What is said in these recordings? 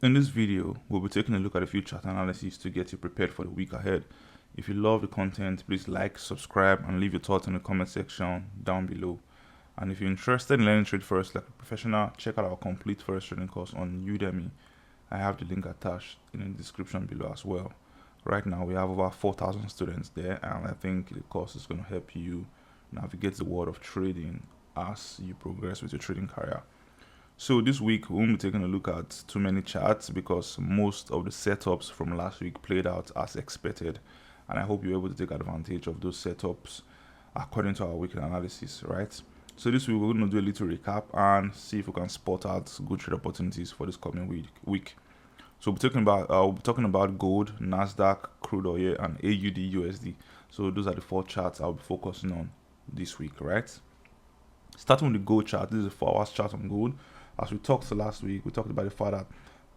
In this video, we'll be taking a look at a few chart analyses to get you prepared for the week ahead. If you love the content, please like, subscribe, and leave your thoughts in the comment section down below. And if you're interested in learning trade forex like a professional, check out our complete forex trading course on Udemy. I have the link attached in the description below as well. Right now, we have over 4,000 students there, and I think the course is going to help you navigate the world of trading as you progress with your trading career. So this week we won't be taking a look at too many charts because most of the setups from last week played out as expected, and I hope you're able to take advantage of those setups according to our weekly analysis, right? So this week we're going to do a little recap and see if we can spot out good trade opportunities for this coming week. So we'll be talking about gold, Nasdaq, crude oil, and AUD-USD. So those are the 4 charts I'll be focusing on this week, right? Starting with the gold chart, this is a 4-hour chart on gold. As we talked last week, we talked about the fact that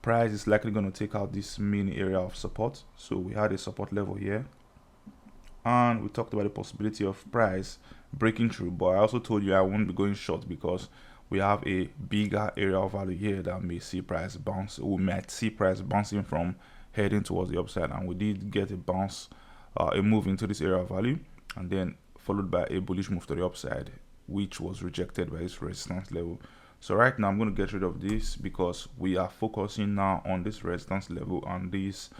price is likely going to take out this main area of support. So we had a support level here, and we talked about the possibility of price breaking through. But I also told you I won't be going short because we have a bigger area of value here that may see price bounce. We might see price bouncing from heading towards the upside, and we did get a bounce, a move into this area of value, and then followed by a bullish move to the upside, which was rejected by this resistance level. So right now I'm going to get rid of this because we are focusing now on this resistance level and this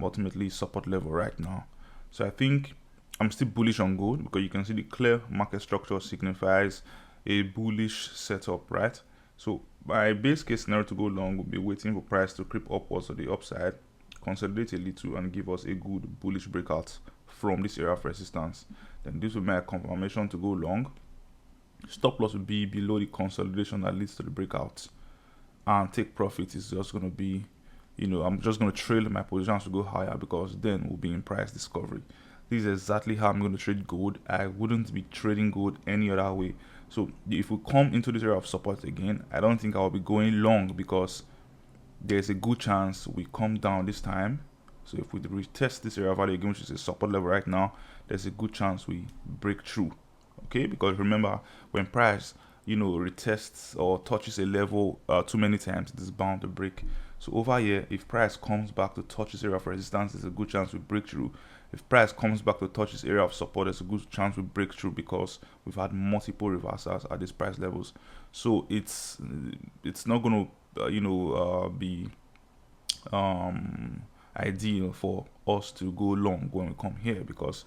ultimately support level right now. So I think I'm still bullish on gold because you can see the clear market structure signifies a bullish setup, right? So my base case scenario to go long will be waiting for price to creep upwards to the upside, consolidate a little, and give us a good bullish breakout from this area of resistance. Then this will make a confirmation to go long. Stop loss will be below the consolidation that leads to the breakout, and take profit is just going to be, I'm just going to trail my positions to go higher because then we'll be in price discovery. This is exactly how I'm going to trade gold. I wouldn't be trading gold any other way. So if we come into this area of support again, I don't think I'll be going long because there's a good chance we come down this time. So if we retest this area of value again, which is a support level right now, there's a good chance we break through. Okay, because remember, when price retests or touches a level too many times, it is bound to break. So over here, if price comes back to touch this area of resistance, there's a good chance we break through. If price comes back to touch this area of support, there's a good chance we break through because we've had multiple reversals at these price levels. So it's not going to be ideal for us to go long when we come here because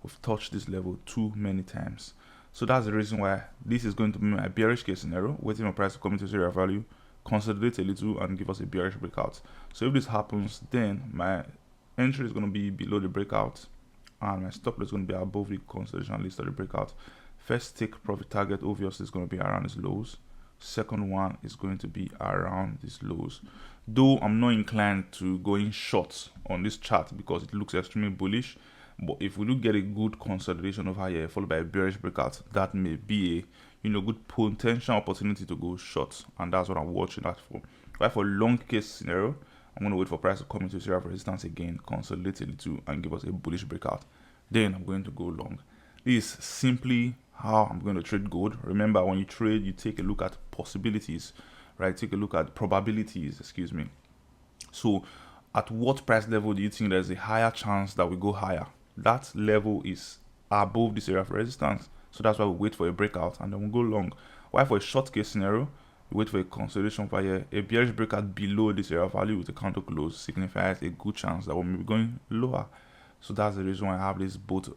we've touched this level too many times. So that's the reason why this is going to be my bearish case scenario, waiting for price to come into this area of value, consolidate a little, and give us a bearish breakout. So if this happens, then my entry is going to be below the breakout, and my stop loss is going to be above the consolidation list of the breakout. First take profit target obviously is going to be around these lows. Second one is going to be around these lows. Though I'm not inclined to going short on this chart because it looks extremely bullish. But if we do get a good consolidation over here followed by a bearish breakout, that may be a good potential opportunity to go short, and that's what I'm watching that for. But for long case scenario, I'm going to wait for price to come into this area of resistance again, consolidate a little, and give us a bullish breakout. Then I'm going to go long. This is simply how I'm going to trade gold. Remember, when you trade, you take a look at possibilities, right? Take a look at probabilities, excuse me. So at what price level do you think there's a higher chance that we go higher? That level is above this area of resistance. So that's why we wait for a breakout and then we'll go long. While for a short case scenario, we wait for a consolidation for here. A bearish breakout below this area of value with a counter close signifies a good chance that we may be going lower. So that's the reason why I have this both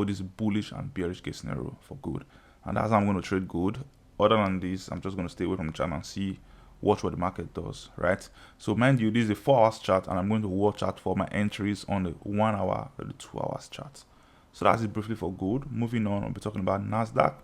this bullish and bearish case scenario for gold. And that's how I'm going to trade gold. Other than this, I'm just going to stay away from the channel and see watch what the market does, right? So mind you, this is a 4 hours chart, and I'm going to watch out for my entries on the 1 hour or the 2 hours chart. So that's it briefly for gold. Moving on, I'll be talking about Nasdaq.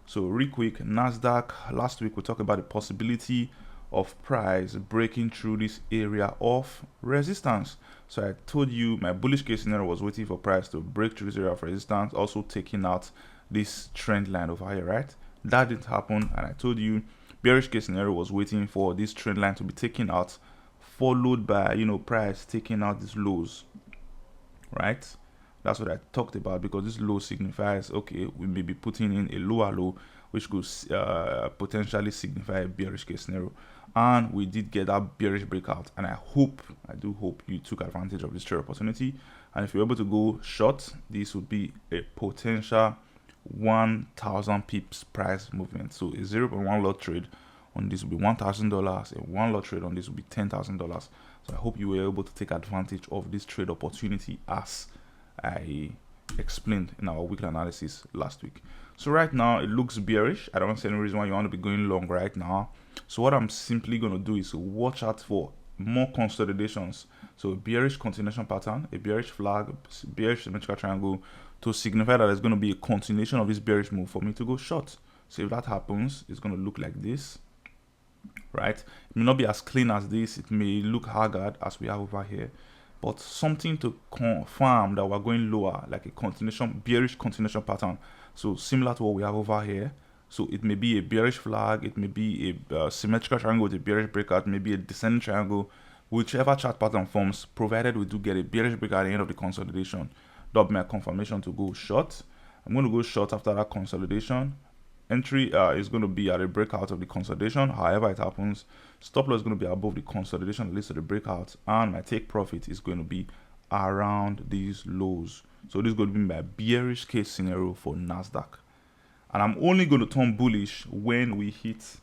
So real quick, Nasdaq, last week we talked about the possibility of price breaking through this area of resistance. So I told you my bullish case scenario was waiting for price to break through this area of resistance, also taking out this trend line over here, right? That didn't happen, and I told you bearish case scenario was waiting for this trend line to be taken out, followed by price taking out these lows, right? That's what I talked about, because this low signifies, okay, we may be putting in a lower low, which could potentially signify a bearish case scenario. And we did get that bearish breakout, and I do hope you took advantage of this trade opportunity. And if you're able to go short, this would be a potential 1,000 pips price movement. So a 0.1 lot trade on this will be $1,000, a 1 lot trade on this will be $10,000. So I hope you were able to take advantage of this trade opportunity as I explained in our weekly analysis last week. So right now it looks bearish. I don't see any reason why you want to be going long right now. So what I'm simply going to do is watch out for more consolidations. So a bearish continuation pattern, a bearish flag, bearish symmetrical triangle, to signify that there's going to be a continuation of this bearish move for me to go short. So if that happens, it's going to look like this, right? It may not be as clean as this. It may look haggard as we have over here, but something to confirm that we're going lower, like a continuation, bearish continuation pattern. So similar to what we have over here. So it may be a bearish flag, it may be a symmetrical triangle with a bearish breakout, maybe a descending triangle, whichever chart pattern forms, provided we do get a bearish breakout at the end of the consolidation. That'll be my confirmation to go short. I'm going to go short after that consolidation. Entry is going to be at a breakout of the consolidation. However it happens, stop loss is going to be above the consolidation, at least to the breakout, and my take profit is going to be around these lows. So this is going to be my bearish case scenario for Nasdaq. And I'm only going to turn bullish when we hit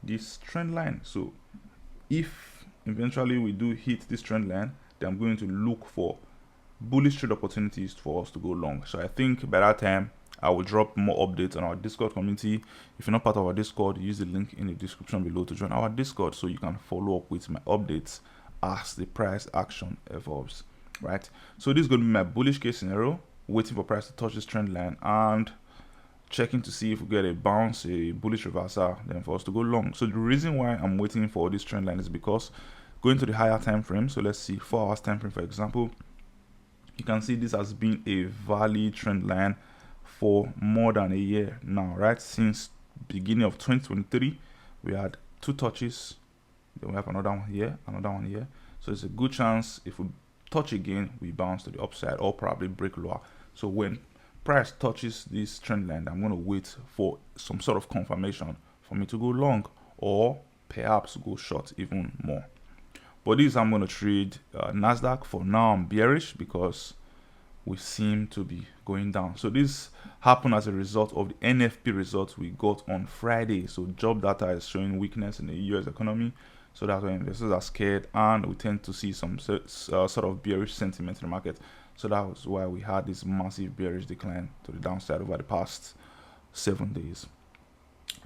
this trend line. So if eventually we do hit this trend line, then I'm going to look for bullish trade opportunities for us to go long. So I think by that time I will drop more updates on our Discord community. If you're not part of our Discord, use the link in the description below to join our Discord so you can follow up with my updates as the price action evolves, right? So this is going to be my bullish case scenario, waiting for price to touch this trend line and checking to see if we get a bounce, a bullish reversal, then for us to go long. So the reason why I'm waiting for this trend line is because going to the higher time frame, so let's see 4 hours time frame, for example, you can see this has been a valid trend line for more than a year now, right? Since beginning of 2023 we had 2 touches, then we have another one here, another one here. So it's a good chance if we touch again, we bounce to the upside or probably break lower. So when price touches this trend line, I'm going to wait for some sort of confirmation for me to go long or perhaps go short even more. But this I'm going to trade Nasdaq. For now I'm bearish because we seem to be going down. So this happened as a result of the NFP results we got on Friday. So job data is showing weakness in the US economy. So that's why investors are scared and we tend to see some sort of bearish sentiment in the market. So that was why we had this massive bearish decline to the downside over the past 7 days,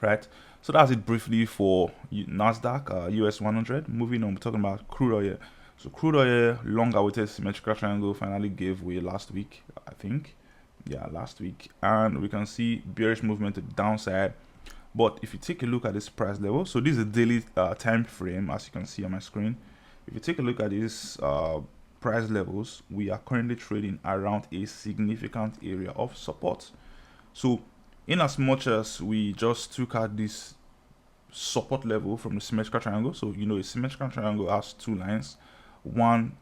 right? So that's it briefly for Nasdaq, US 100. Moving on, we're talking about crude oil. So crude oil, long awaited symmetrical triangle finally gave way last week, I think. Yeah, last week. And we can see bearish movement to the downside. But if you take a look at this price level, so this is a daily time frame, as you can see on my screen. If you take a look at this price levels, we are currently trading around a significant area of support. So in as much as we just took out this support level from the symmetrical triangle, so you know a symmetrical triangle has 2 lines, one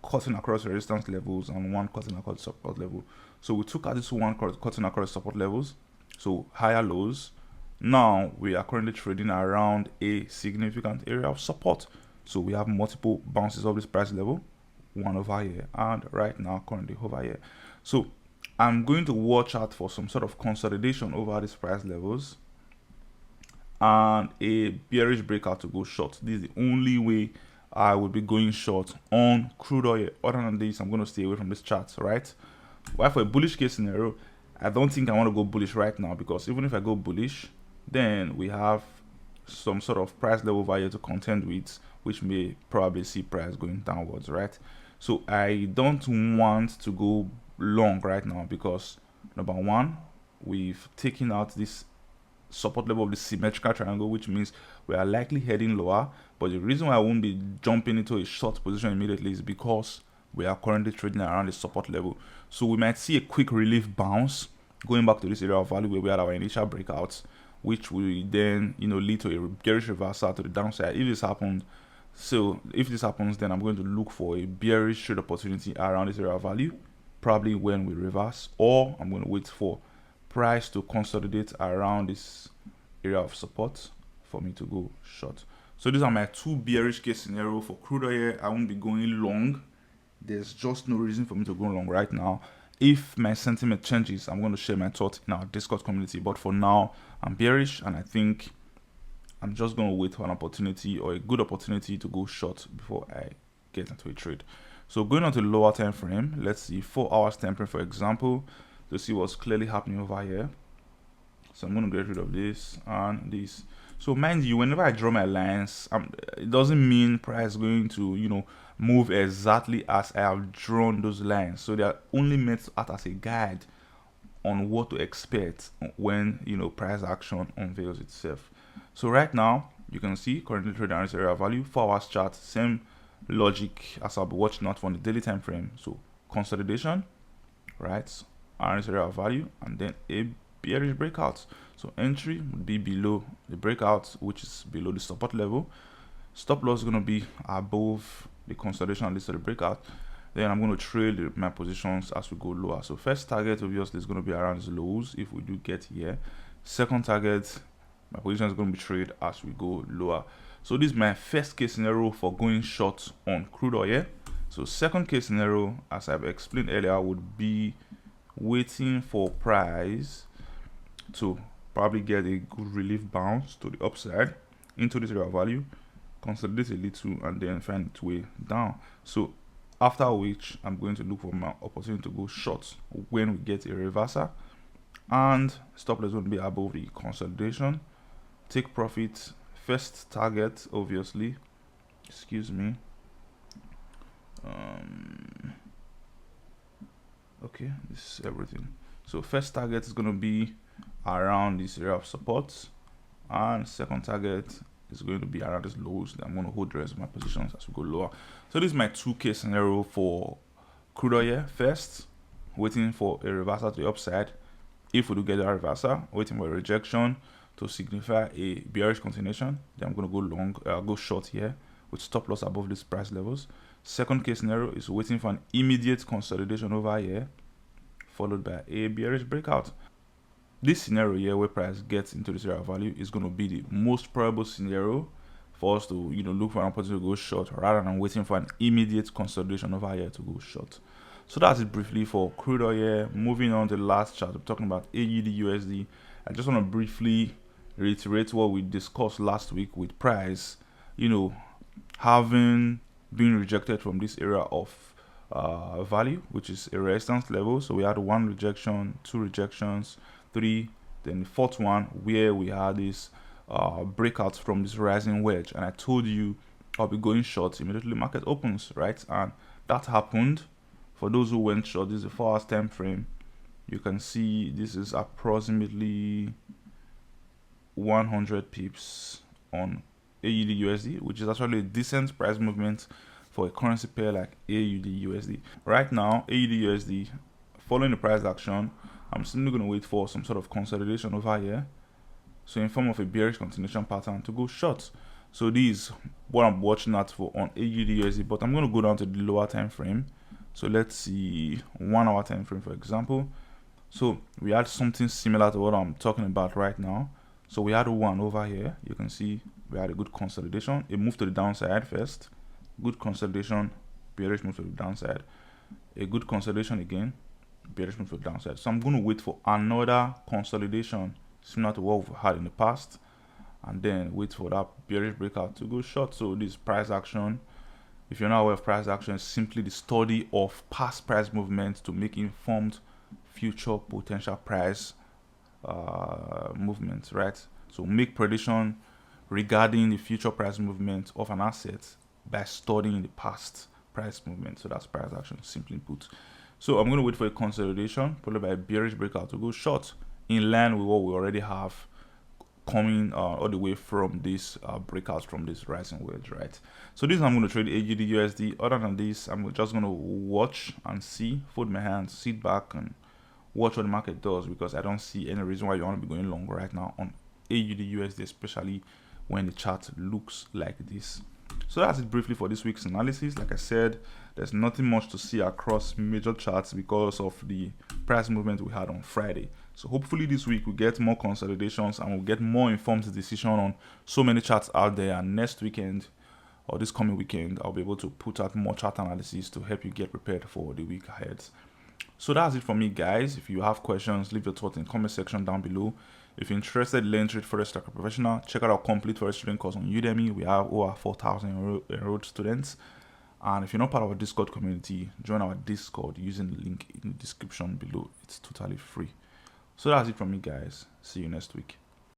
cutting across resistance levels and one cutting across support level. So we took out this one cutting across support levels, so higher lows. Now we are currently trading around a significant area of support. So we have multiple bounces of this price level, one over here and right now currently over here. So I'm going to watch out for some sort of consolidation over these price levels and a bearish breakout to go short. This is the only way I would be going short on crude oil. Other than this, I'm going to stay away from this chart, right? While for a bullish case scenario, I don't think I want to go bullish right now, because even if I go bullish, then we have some sort of price level over here to contend with, which may probably see price going downwards, right? So I don't want to go long right now because, number one, we've taken out this support level of the symmetrical triangle, which means we are likely heading lower. But the reason why I won't be jumping into a short position immediately is because we are currently trading around the support level. So we might see a quick relief bounce going back to this area of value where we had our initial breakouts, which will then, you know, lead to a bearish reversal to the downside. If this happens, then I'm going to look for a bearish trade opportunity around this area of value, probably when we reverse, or I'm going to wait for price to consolidate around this area of support for me to go short. So these are my two bearish case scenario for crude oil. I won't be going long. There's just no reason for me to go long right now. If my sentiment changes, I'm going to share my thoughts in our Discord community. But for now, I'm bearish, and I think I'm just going to wait for an opportunity or a good opportunity to go short before I get into a trade. So going on to the lower time frame, let's see 4 hours time frame, for example, to see what's clearly happening over here. So I'm going to get rid of this and this. So mind you, whenever I draw my lines, it doesn't mean price is going to, move exactly as I have drawn those lines. So they are only meant to act as a guide on what to expect when, price action unveils itself. So right now, you can see currently trading around this area of value, 4 hours chart, same logic as I'll be watching out for the daily time frame. So consolidation, right, around this area of value, and then a bearish breakout. So entry would be below the breakout, which is below the support level. Stop loss is going to be above the consolidation and this of the breakout. Then I'm going to trade my positions as we go lower. So first target obviously is going to be around these lows if we do get here. Second target, my position is going to be traded as we go lower. So this is my first case scenario for going short on crude oil. So second case scenario, as I've explained earlier, would be waiting for price to probably get a good relief bounce to the upside into this area of value, consolidate a little, and then find its way down. So after which I'm going to look for my opportunity to go short when we get a reversal, and stop loss will be above the consolidation. Take profit. First target, obviously, excuse me, okay, this is everything. So first target is going to be around this area of support, and second target is going to be around this lows. I'm going to hold the rest of my positions as we go lower. So this is my 2 case scenario for crude oil. First, waiting for a reversal to the upside. If we do get a reversal, waiting for a rejection to signify a bearish continuation, then I'm going to go long, go short here with stop loss above these price levels. Second case scenario is waiting for an immediate consolidation over here, followed by a bearish breakout. This scenario here, where price gets into this area of value, is going to be the most probable scenario for us to, look for an opportunity to go short rather than waiting for an immediate consolidation over here to go short. So that's it briefly for crude oil. Moving on to the last chart, we're talking about AUD-USD. I just want to briefly reiterate what we discussed last week with price, having been rejected from this area of value, which is a resistance level. So we had 1 rejection, 2 rejections, 3, then the 4th one where we had this breakout from this rising wedge, and I told you I'll be going short immediately market opens, right? And that happened. For those who went short, this is a 4 hours time frame. You can see this is approximately 100 pips on AUD-USD, which is actually a decent price movement for a currency pair like AUD-USD. Right now, AUD-USD, following the price action, I'm simply going to wait for some sort of consolidation over here, so in form of a bearish continuation pattern to go short. So this is what I'm watching out for on AUD-USD, but I'm going to go down to the lower time frame. So let's see 1 hour time frame, for example. So we had something similar to what I'm talking about right now. So we had one over here. You can see we had a good consolidation. It moved to the downside first. Good consolidation, bearish move to the downside. A good consolidation again, bearish move to the downside. So I'm going to wait for another consolidation similar to what we've had in the past, and then wait for that bearish breakout to go short. So this price action, if you're not aware of price action, is simply the study of past price movements to make informed future potential price movements, right? So make prediction regarding the future price movement of an asset by studying the past price movement. So that's price action, simply put. So I'm going to wait for a consolidation followed by a bearish breakout to go short in line with what we already have coming all the way from this breakout from this rising wedge, right? So this I'm going to trade AUD-USD. Other than this, I'm just going to watch and see, fold my hands, sit back and watch what the market does, because I don't see any reason why you want to be going long right now on AUD-USD, especially when the chart looks like this. So that's it briefly for this week's analysis. Like I said, there's nothing much to see across major charts because of the price movement we had on Friday. So hopefully this week we get more consolidations and we'll get more informed decision on so many charts out there. And next weekend or this coming weekend, I'll be able to put out more chart analysis to help you get prepared for the week ahead. So that's it for me, guys. If you have questions, leave your thoughts in the comment section down below. If you're interested in learning trade Forex like a professional, check out our complete Forex trading course on Udemy. We have over 4,000 enrolled students. And if you're not part of our Discord community, join our Discord using the link in the description below. It's totally free. So that's it from me, guys. See you next week.